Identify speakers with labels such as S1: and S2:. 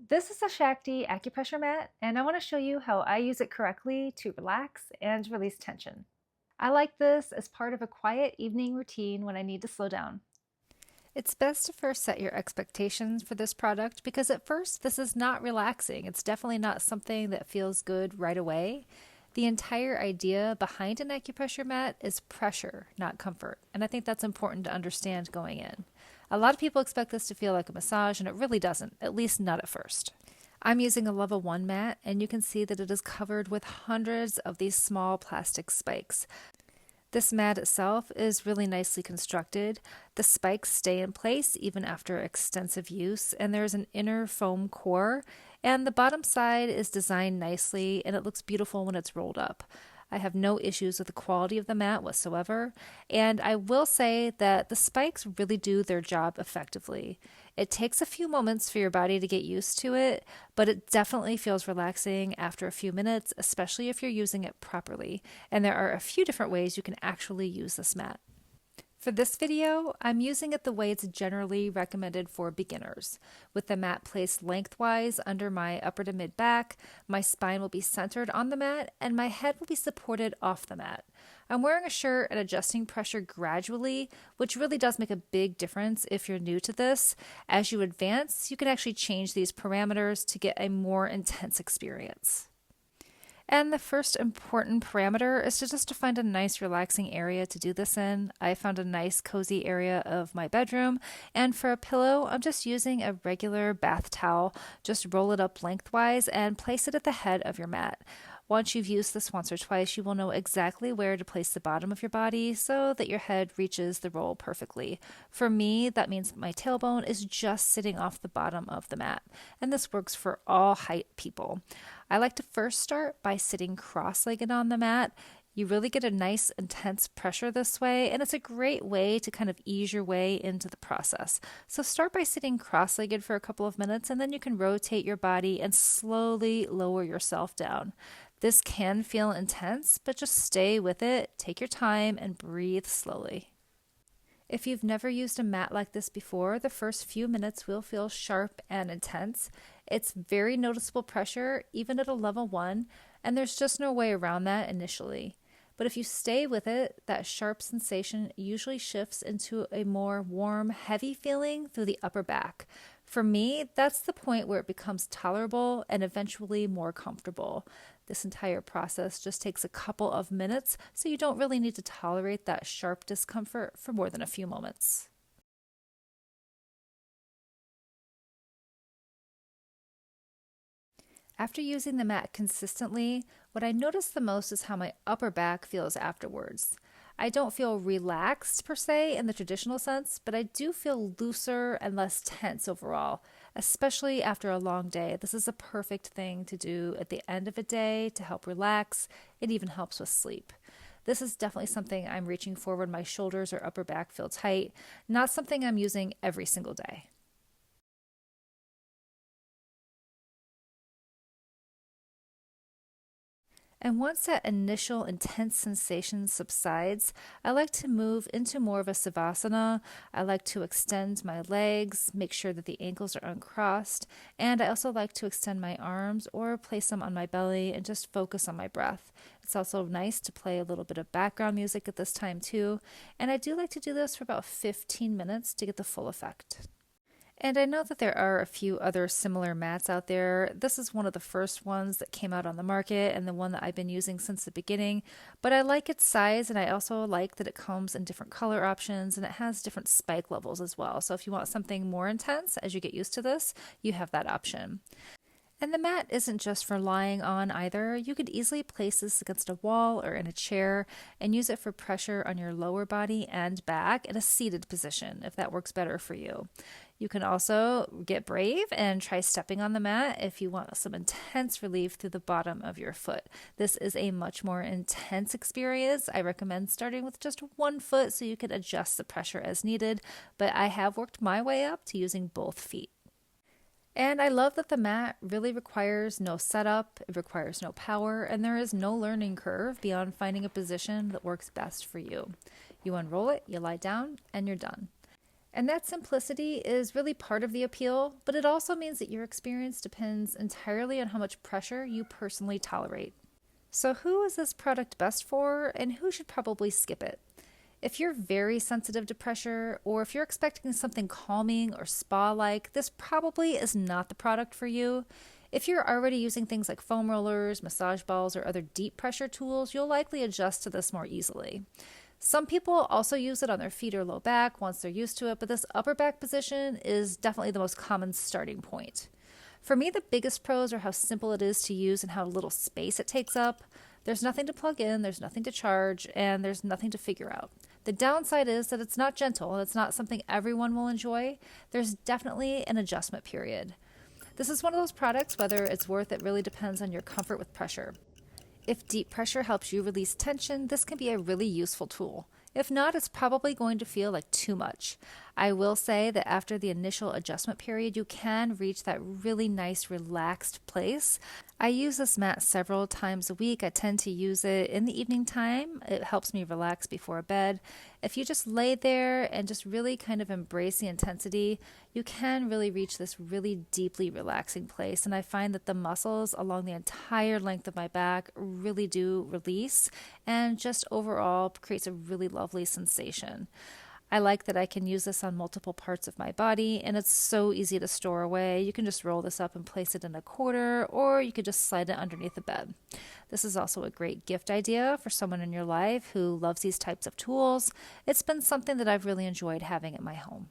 S1: This is a Shakti Acupressure mat, and I want to show you how I use it correctly to relax and release tension. I like this as part of a quiet evening routine when I need to slow down. It's best to first set your expectations for this product because at first this is not relaxing. It's definitely not something that feels good right away. The entire idea behind an acupressure mat is pressure, not comfort, and I think that's important to understand going in. A lot of people expect this to feel like a massage, and it really doesn't, at least not at first. I'm using a level 1 mat, and you can see that it is covered with hundreds of these small plastic spikes. This mat itself is really nicely constructed. The spikes stay in place even after extensive use, and there's an inner foam core, and the bottom side is designed nicely and it looks beautiful when it's rolled up. I have no issues with the quality of the mat whatsoever, and I will say that the spikes really do their job effectively. It takes a few moments for your body to get used to it, but it definitely feels relaxing after a few minutes, especially if you're using it properly. And there are a few different ways you can actually use this mat. For this video, I'm using it the way it's generally recommended for beginners. With the mat placed lengthwise under my upper to mid back, my spine will be centered on the mat and my head will be supported off the mat. I'm wearing a shirt and adjusting pressure gradually, which really does make a big difference if you're new to this. As you advance, you can actually change these parameters to get a more intense experience. And the first important parameter is to just to find a nice relaxing area to do this in. I found a nice cozy area of my bedroom, and for a pillow, I'm just using a regular bath towel. Just roll it up lengthwise and place it at the head of your mat. Once you've used this once or twice, you will know exactly where to place the bottom of your body so that your head reaches the roll perfectly. For me, that means my tailbone is just sitting off the bottom of the mat, and this works for all height people. I like to first start by sitting cross-legged on the mat. You really get a nice intense pressure this way, and it's a great way to kind of ease your way into the process. So start by sitting cross-legged for a couple of minutes, and then you can rotate your body and slowly lower yourself down. This can feel intense, but just stay with it, take your time, and breathe slowly. If you've never used a mat like this before, the first few minutes will feel sharp and intense. It's very noticeable pressure, even at a level 1, and there's just no way around that initially. But if you stay with it, that sharp sensation usually shifts into a more warm, heavy feeling through the upper back. For me, that's the point where it becomes tolerable and eventually more comfortable. This entire process just takes a couple of minutes, so you don't really need to tolerate that sharp discomfort for more than a few moments. After using the mat consistently, what I notice the most is how my upper back feels afterwards. I don't feel relaxed per se in the traditional sense, but I do feel looser and less tense overall, especially after a long day. This is a perfect thing to do at the end of a day to help relax. It even helps with sleep. This is definitely something I'm reaching for when my shoulders or upper back feel tight, not something I'm using every single day. And once that initial intense sensation subsides, I like to move into more of a savasana. I like to extend my legs, make sure that the ankles are uncrossed, and I also like to extend my arms or place them on my belly and just focus on my breath. It's also nice to play a little bit of background music at this time too, and I do like to do this for about 15 minutes to get the full effect. And I know that there are a few other similar mats out there. This is one of the first ones that came out on the market and the one that I've been using since the beginning. But I like its size, and I also like that it comes in different color options and it has different spike levels as well. So if you want something more intense as you get used to this, you have that option. And the mat isn't just for lying on either. You could easily place this against a wall or in a chair and use it for pressure on your lower body and back in a seated position if that works better for you. You can also get brave and try stepping on the mat if you want some intense relief through the bottom of your foot. This is a much more intense experience. I recommend starting with just one foot so you can adjust the pressure as needed, but I have worked my way up to using both feet. And I love that the mat really requires no setup, it requires no power, and there is no learning curve beyond finding a position that works best for you. You unroll it, you lie down, and you're done. And that simplicity is really part of the appeal, but it also means that your experience depends entirely on how much pressure you personally tolerate. So, who is this product best for, and who should probably skip it? If you're very sensitive to pressure, or if you're expecting something calming or spa like, this probably is not the product for you. If you're already using things like foam rollers, massage balls, or other deep pressure tools, you'll likely adjust to this more easily. Some people also use it on their feet or low back once they're used to it, but this upper back position is definitely the most common starting point. For me, the biggest pros are how simple it is to use and how little space it takes up. There's nothing to plug in, there's nothing to charge, and there's nothing to figure out. The downside is that it's not gentle, and it's not something everyone will enjoy. There's definitely an adjustment period. This is one of those products, whether it's worth it really depends on your comfort with pressure. If deep pressure helps you release tension, this can be a really useful tool. If not, it's probably going to feel like too much. I will say that after the initial adjustment period, you can reach that really nice, relaxed place. I use this mat several times a week. I tend to use it in the evening time. It helps me relax before bed. If you just lay there and just really kind of embrace the intensity, you can really reach this really deeply relaxing place. And I find that the muscles along the entire length of my back really do release and just overall creates a really lovely sensation. I like that I can use this on multiple parts of my body, and it's so easy to store away. You can just roll this up and place it in a corner, or you could just slide it underneath the bed. This is also a great gift idea for someone in your life who loves these types of tools. It's been something that I've really enjoyed having at my home.